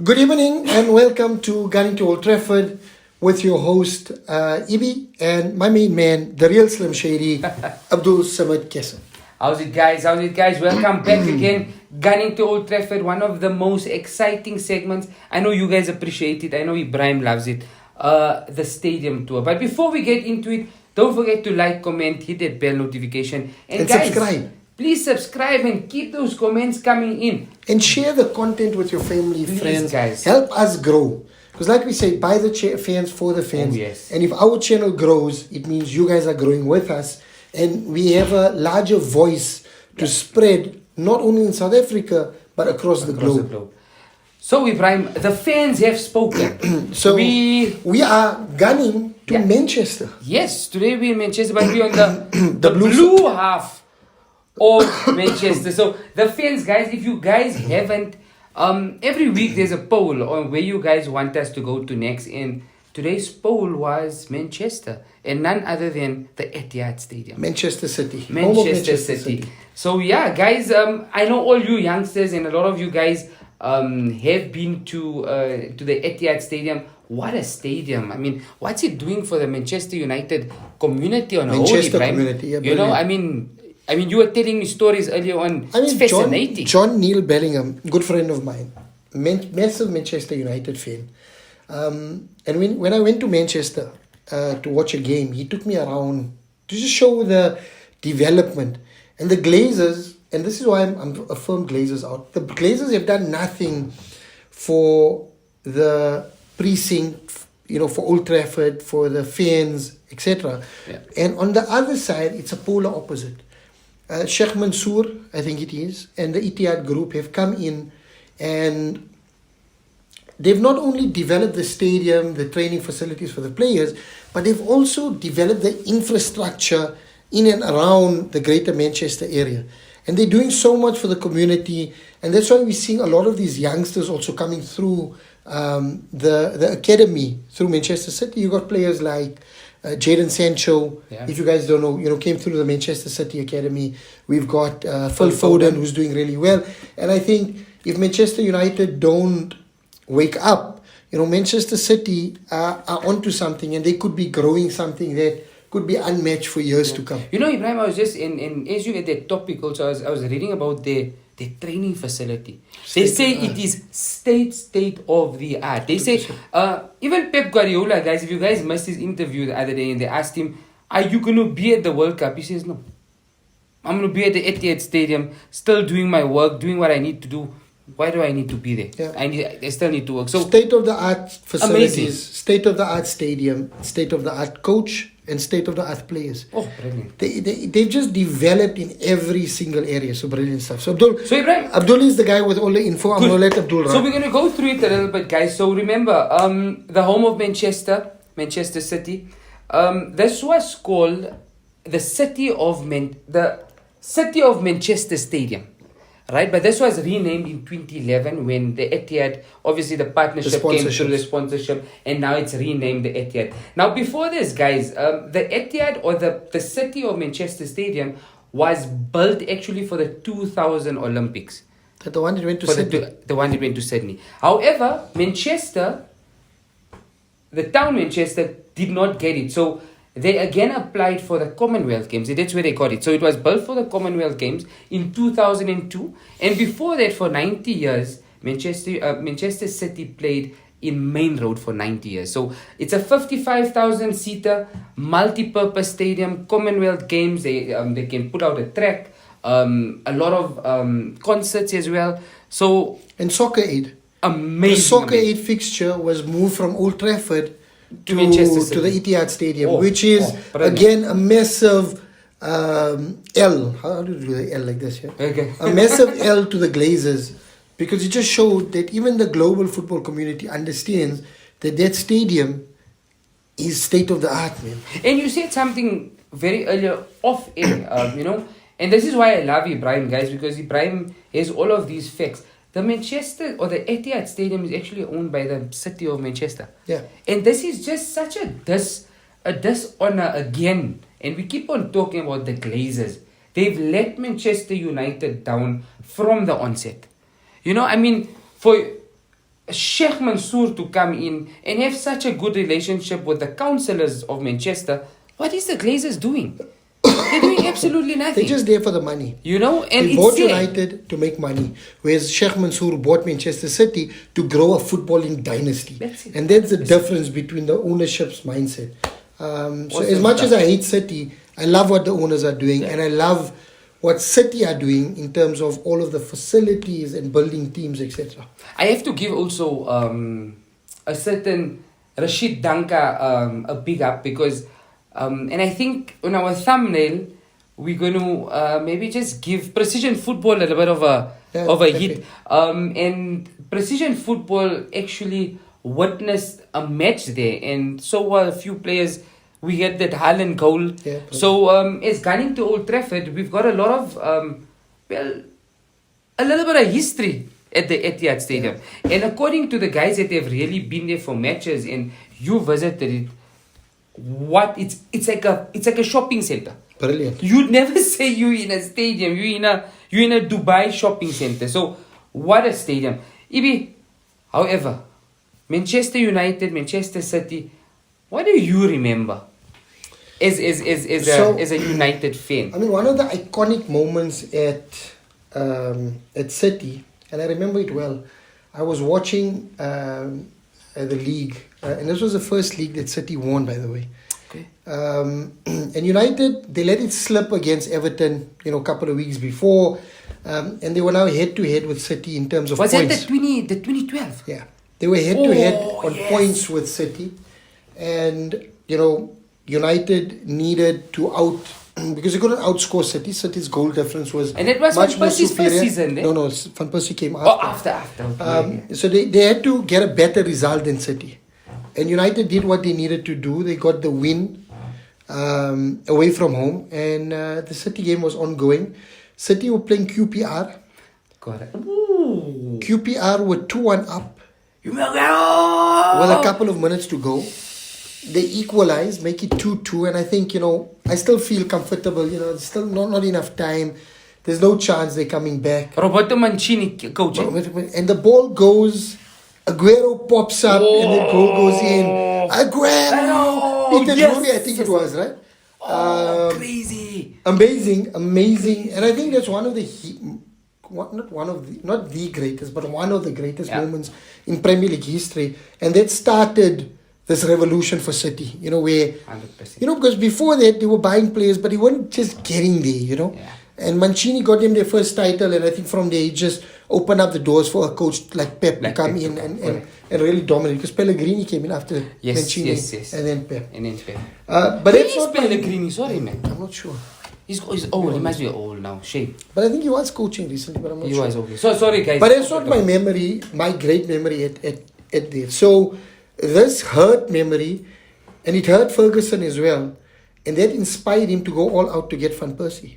Good evening and welcome to Gunning to Old Trafford with your host Ibi and my main man, the real Slim Shady, Abdul Samad Kesson. How's it, guys? Welcome back again. Gunning to Old Trafford, one of the most exciting segments. I know you guys appreciate it. I know Ibrahim loves it. The stadium tour. But before we get into it, don't forget to like, comment, hit that bell notification. And guys, subscribe. Please subscribe and keep those comments coming in. And share the content with your family, Please, friends. guys. Help us grow. Because like we say, by the fans, for the fans. Oh, yes. And if our channel grows, it means you guys are growing with us. And we have a larger voice to spread, not only in South Africa, but across the globe. So Ibrahim, the fans have spoken. So we are gunning to Manchester. Yes, today we're in Manchester, but we're on the blue half of Manchester. So the fans, guys, if you guys haven't, every week there's a poll on where you guys want us to go to next, and today's poll was Manchester, and none other than the Etihad Stadium. Manchester City. Manchester City. So yeah, guys, I know all you youngsters and a lot of you guys have been to the Etihad Stadium. What a stadium! I mean, what's it doing for the Manchester United community on a whole? Manchester community, yeah, you know, I mean, you were telling me stories earlier on. It's fascinating. John Neil Bellingham, good friend of mine, massive Manchester United fan. And when I went to Manchester to watch a game, he took me around to just show the development. And the Glazers, and this is why I'm a firm Glazers out. The Glazers have done nothing for the precinct, for Old Trafford, for the fans, etc. Yeah. And on the other side, it's a polar opposite. Sheikh Mansour, I think it is, and the Etihad group have come in and they've not only developed the stadium, the training facilities for the players, but they've also developed the infrastructure in and around the greater Manchester area. And they're doing so much for the community. And that's why we're seeing a lot of these youngsters also coming through the academy through Manchester City. You got players like Jadon Sancho, if you guys don't know, came through the Manchester City Academy. We've got Phil Foden, who's doing really well. And I think if Manchester United don't wake up, Manchester City are onto something, and they could be growing something that could be unmatched for years to come. Ibrahim, I was just as you get that topic also, I was reading about the training facility. They say it is state of the art. They say even Pep Guardiola, guys, if you guys missed his interview the other day and they asked him, are you going to be at the World Cup? He says, no. I'm going to be at the Etihad Stadium, still doing my work, doing what I need to do. Why do I need to be there? Yeah. I still need to work. So state-of-the-art facilities, amazing. State-of-the-art stadium, state-of-the-art coach, and state-of-the-art players. Oh, brilliant. They've just developed in every single area. So brilliant stuff. So Ibrahim, Abdul is the guy with all the info. I'm going to let Abdul run. So we're going to go through it a little bit, guys. So remember, the home of Manchester City. This was called the City of Manchester Stadium. Right, but this was renamed in 2011 when the Etihad, obviously the partnership came through the sponsorship, and now it's renamed the Etihad. Now before this, guys, the Etihad or the City of Manchester Stadium was built actually for the 2000 Olympics. The one that went to Sydney. The one that went to Sydney. However, Manchester, the town Manchester, did not get it. So they again applied for the Commonwealth Games. That's where they got it. So it was built for the Commonwealth Games in 2002. And before that, for 90 years, Manchester City played in Main Road for 90 years. So it's a 55,000-seater, multi-purpose stadium, Commonwealth Games. They can put out a track, a lot of concerts as well. So and Soccer Aid. Amazing. The Soccer Aid fixture was moved from Old Trafford to the Etihad Stadium, which is again a massive L. How do you do the L like this? Yeah? Okay. A massive L to the Glazers, because it just showed that even the global football community understands that stadium is state of the art, man. And you said something very earlier off air, and this is why I love Ibrahim, guys, because Ibrahim has all of these facts. The Manchester or the Etihad Stadium is actually owned by the city of Manchester. Yeah. And this is just such a dishonor again. And we keep on talking about the Glazers. They've let Manchester United down from the onset. You know, I mean, Sheikh Mansour to come in and have such a good relationship with the councillors of Manchester, what is the Glazers doing? They're doing absolutely nothing. They're just there for the money. You know, and They it's bought there. United to make money, whereas Sheikh Mansour bought Manchester City to grow a footballing dynasty. That's it. And that's the difference between the ownership's mindset. So Awesome as much stuff. as I hate City, I love what the owners are doing, and I love what City are doing in terms of all of the facilities and building teams, etc. I have to give also a certain Rashid Danka a big up because, and I think on our thumbnail, we're going to maybe just give Precision Football a little bit of a hit. And Precision Football actually witnessed a match there, and so were a few players. We had that Haaland goal. Yeah, so as gunning to Old Trafford, we've got a lot of, a little bit of history at the Etihad Stadium. Yeah. And according to the guys that have really been there for matches and you visited it, it's like a shopping center. Brilliant. You'd never say you're in a stadium. You're in a Dubai shopping center. So what a stadium. Ibi, however, Manchester United, Manchester City, what do you remember as a United fan? I mean, one of the iconic moments at City, and I remember it well. I was watching the league, and this was the first league that City won, by the way. Okay. And United, they let it slip against Everton, a couple of weeks before, and they were now head to head with City in terms of points. Was that the 2012? Yeah, they were head to head on yes. points with City, and United needed to because they couldn't outscore City. City's goal difference was and it was much Van more Persie's superior. first season, eh? No, Van Persie came after. After. Okay. So they had to get a better result than City, and United did what they needed to do. They got the win away from home, and the City game was ongoing. City were playing QPR. Got it. Ooh. QPR were 2-1 up With with a couple of minutes to go. They equalize, make it 2-2, and I think, I still feel comfortable. Still not enough time. There's no chance they're coming back. Roberto Mancini coaching. And the ball goes, Aguero pops up, and the goal goes in. Aguero! Peter Drury, I think it was, right? Crazy. Amazing. And I think that's one of the not the greatest, but one of the greatest moments in Premier League history. And that started this revolution for City, where, 100%. Because before that, they were buying players, but they weren't just getting there, Yeah. And Mancini got them their first title, and I think from there, he just opened up the doors for a coach like Pep to come in and really dominate. Because Pellegrini came in after Mancini, and then Pep. But Where that's is not Pellegrini? Sorry, man. I'm not sure. He's old. He must be old now. Shape. But I think he was coaching recently, but I'm not He sure. was okay. So sorry, guys. But it's not my memory, my great memory at there. So this hurt memory, and it hurt Ferguson as well, and that inspired him to go all out to get Van Persie.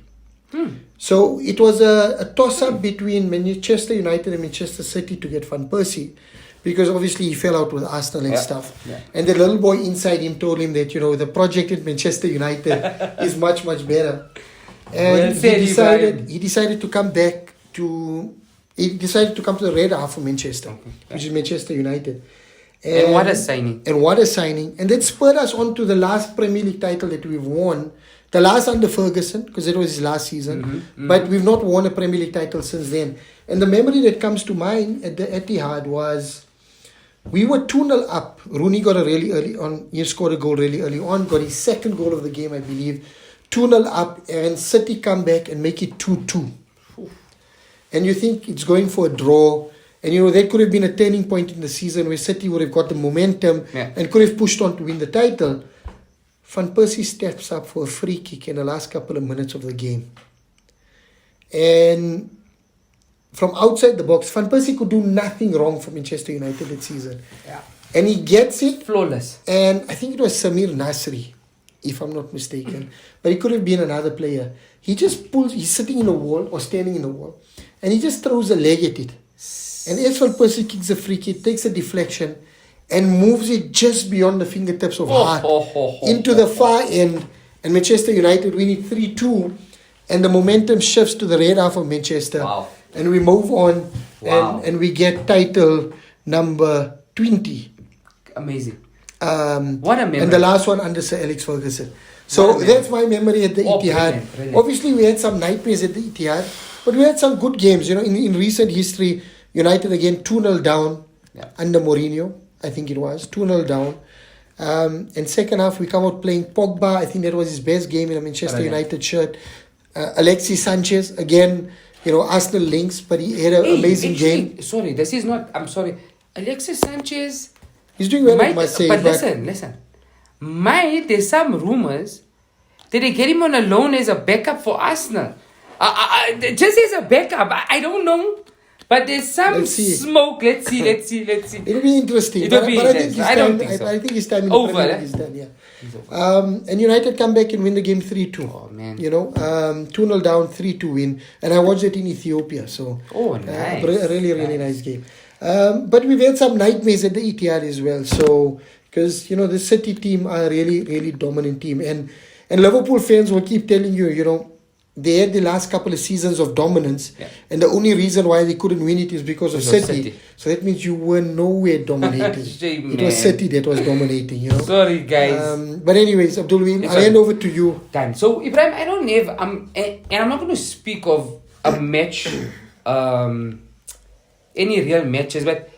So it was a toss-up between Manchester United and Manchester City to get Van Persie, because obviously he fell out with Arsenal and stuff. Yeah. And the little boy inside him told him that, the project at Manchester United is much, much better. And he decided to come back to... He decided to come to the red half of Manchester, which is Manchester United. And what a signing. And that spurred us on to the last Premier League title that we've won. The last under Ferguson, because it was his last season. But we've not won a Premier League title since then. And the memory that comes to mind at the Etihad was, we were 2-0 up. Rooney got a really early on. He scored a goal really early on. Got his second goal of the game, I believe. 2-0 up, and City come back and make it 2-2. And you think it's going for a draw. And that could have been a turning point in the season where City would have got the momentum and could have pushed on to win the title. Van Persie steps up for a free kick in the last couple of minutes of the game. And from outside the box, Van Persie could do nothing wrong for Manchester United that season. Yeah. And he gets it. Flawless. And I think it was Samir Nasri, if I'm not mistaken. But it could have been another player. He just pulls, he's sitting in the wall or standing in the wall, and he just throws a leg at it. And as Van Persie kicks a free kick, takes a deflection, and moves it just beyond the fingertips of Hart into the far end. And Manchester United win it 3-2. And the momentum shifts to the red half of Manchester. Wow. And we move on and we get title number 20. Amazing. What a memory. And the last one under Sir Alex Ferguson. So that's my memory at the Etihad. Brilliant. Obviously, we had some nightmares at the Etihad, but we had some good games. You know, in recent history, United again 2-0 down under Mourinho, I think it was 2-0 down. And second half, we come out playing Pogba. I think that was his best game in a Manchester United shirt. Alexis Sanchez, again, you know, Arsenal links, but he had an amazing game. Sorry, this is not, I'm sorry. Alexis Sanchez. He's doing well, I must say. But listen. There's some rumors that they get him on a loan as a backup for Arsenal. Just as a backup. I don't know. But there's some smoke. Let's see. It'll be interesting. It'll be interesting. I don't think so. I think his time in over, the Premier League is done, yeah. And United come back and win the game 3-2. Oh, man. You know, 2-0 down, 3-2 win. And I watched it in Ethiopia. So, nice. A really nice game. But we've had some nightmares at the Etihad as well. So, because, you know, the City team are a really dominant team. And Liverpool fans will keep telling you, you know, they had the last couple of seasons of dominance, and the only reason why they couldn't win it is because of City. So that means you were nowhere dominating. It was City that was dominating, you know. Sorry, guys. But anyways, Abdul, I'll hand over to you. Done. So, Ibrahim, I don't have, and I'm not going to speak of a match, any real matches, but,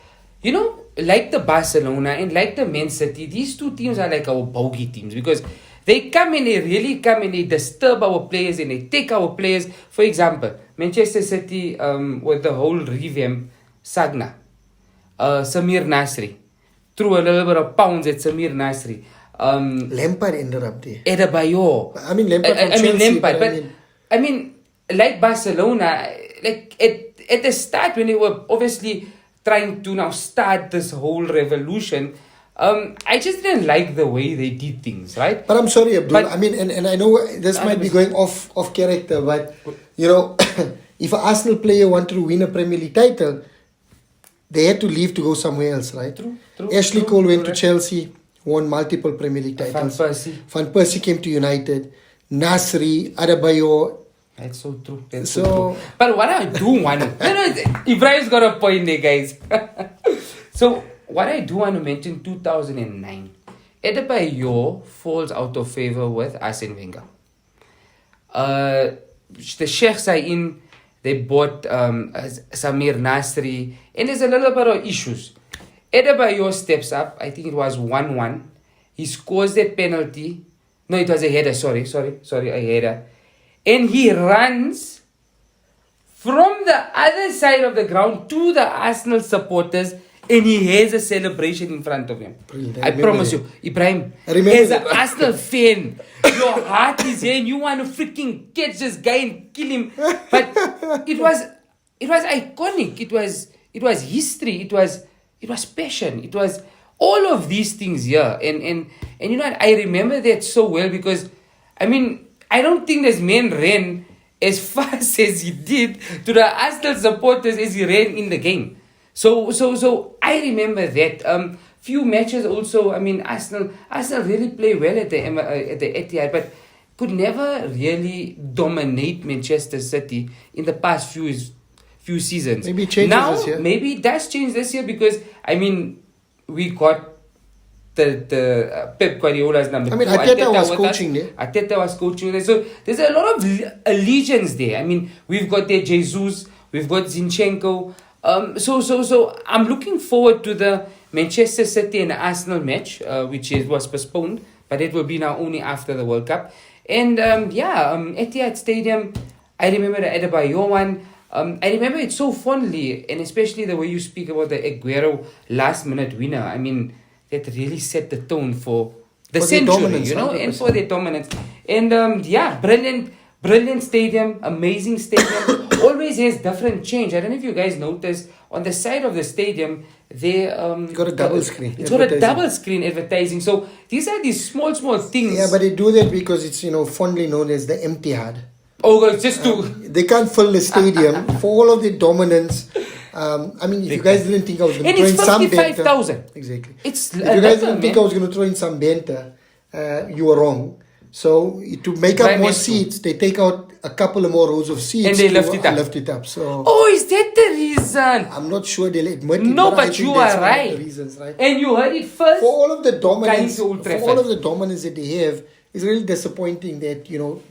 you know, like the Barcelona and like the Man City, these two teams are like our bogey teams, because they come in, they really come in, they disturb our players and they take our players. For example, Manchester City with the whole revamp, Sagna, Samir Nasri, threw a little bit of pounds at Samir Nasri. Lampard ended up there. Adebayor. I mean, Lampard from Chelsea. But I mean, like Barcelona, like at the start when they were obviously trying to now start this whole revolution, I just didn't like the way they did things, right? But I'm sorry, Abdul. I mean, and I know this might be going off character, but, you know, if an Arsenal player wanted to win a Premier League title, they had to leave to go somewhere else, right? True, Ashley Cole went to Chelsea, won multiple Premier League titles. Van Persie came to United. Nasri, Adebayor. That's so true. That's so true. But what I do want to... Ibrahim's got a point there, guys. So... what I do want to mention, 2009, Adebayor falls out of favor with Arsene Wenger. The Sheikhs are in, they bought Samir Nasri, and there's a little bit of issues. Adebayor steps up, I think it was 1-1. He scores that penalty. No, it was a header, sorry, a header. And he runs from the other side of the ground to the Arsenal supporters, and he has a celebration in front of him. I promise you, Ibrahim, as an Arsenal fan, your heart is here and you want to freaking catch this guy and kill him. But it was iconic. It was history. It was passion. It was all of these things here. And you know what? I remember that so well because, I mean, I don't think this man ran as fast as he did to the Arsenal supporters as he ran in the game. So I remember that. Few matches also. I mean, Arsenal really play well at the Etihad, but could never really dominate Manchester City in the past few seasons. Maybe it changes this year. Maybe it does change this year because I mean we got the Pep Guardiola's number. I mean, Arteta was coaching there. Arteta was coaching there. So there's a lot of allegiance there. I mean, we've got there Jesus, we've got Zinchenko. So I'm looking forward to the Manchester City and Arsenal match, which was postponed, but it will be now only after the World Cup. And Etihad Stadium, I remember the Adebayor one. I remember it so fondly, and especially the way you speak about the Aguero last-minute winner. I mean, that really set the tone for the century, you know, 100%. And for their dominance. And brilliant stadium, amazing stadium. Always has different change. I don't know if you guys noticed on the side of the stadium, they got a double screen. It's got a double screen advertising. So these are these small things. Yeah, but they do that because it's fondly known as the Etihad. Oh, it's just to they can't fill the stadium for all of the dominance. I mean, if you guys didn't think I was going to throw in some banter, 55,000. Exactly. It's if you guys didn't think I was going to throw in some banter, you were wrong. So to make up Prime more Minister. seats, they take out a couple of more rows of seats And they to lift it up. lift it up. So Oh, is that the reason? I'm not sure they'll admit it. No, I but think you that's are one of right. the reasons, right? And you heard it first. For all of the dominance, to Old for Trafford. all of the dominance that they have, it's really disappointing that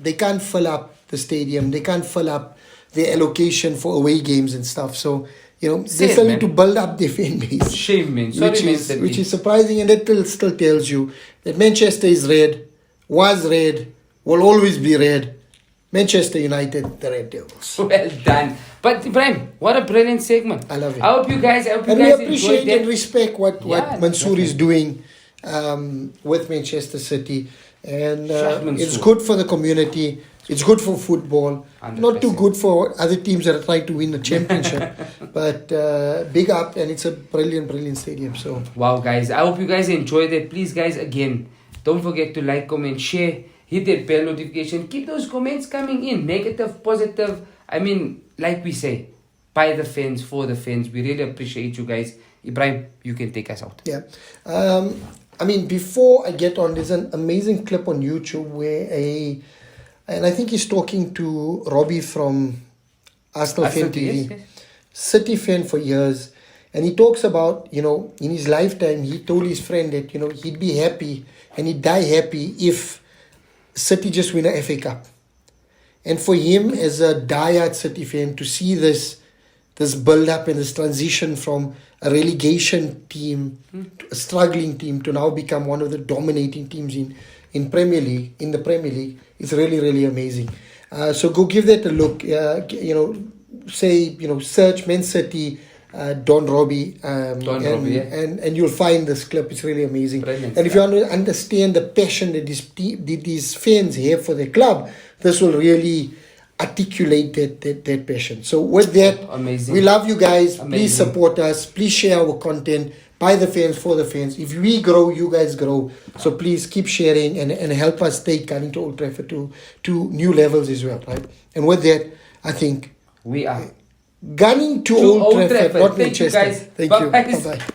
they can't fill up the stadium, they can't fill up the allocation for away games and stuff. So they Sad, still man. need to build up their fan base. Shame, man. Sorry, which is surprising, and that still tells you that Manchester is red, was red, will always be red. Manchester United, the Red Devils. Well done. But Ibrahim, what a brilliant segment. I love it. I hope you guys And we enjoyed appreciate that. and respect what Yeah, Mansour is definitely. doing with Manchester City. And Shah Mansour. it's good for the community. It's good for football. 100%. Not too good for other teams that are trying to win the championship. But big up, and it's a brilliant, brilliant stadium. So Wow, guys. I hope you guys enjoyed it. Please, guys, again, don't forget to like, comment, share. Hit that bell notification. Keep those comments coming in. Negative, positive. I mean, like we say, by the fans, for the fans. We really appreciate you guys. Ibrahim, you can take us out. yeah. Before I get on, there's an amazing clip on YouTube where and I think he's talking to Robbie from Arsenal Fan TV. Yes. City fan for years, and he talks about in his lifetime he told his friend that he'd be happy and he'd die happy if City just win a FA Cup. And for him as a diehard City fan to see this build up and this transition from a relegation team to a struggling team to now become one of the dominating teams in the Premier League is really, really amazing. So go give that a look. Search Man City, Don Robbie, and you'll find this clip. It's really amazing. Brilliant And if you want to understand the passion that these fans have for their club, this will really articulate that passion. So with that, Amazing. we love you guys. Please Amazing. support us. Please share our content. By the fans, for the fans. If we grow, you guys grow. So please keep sharing and help us take Gunning to Old Trafford to new levels as well, right? And with that, I think We are Gunning to Old Trafford, not Thank you, Manchester. guys. Thank Bye, you. guys. Bye-bye.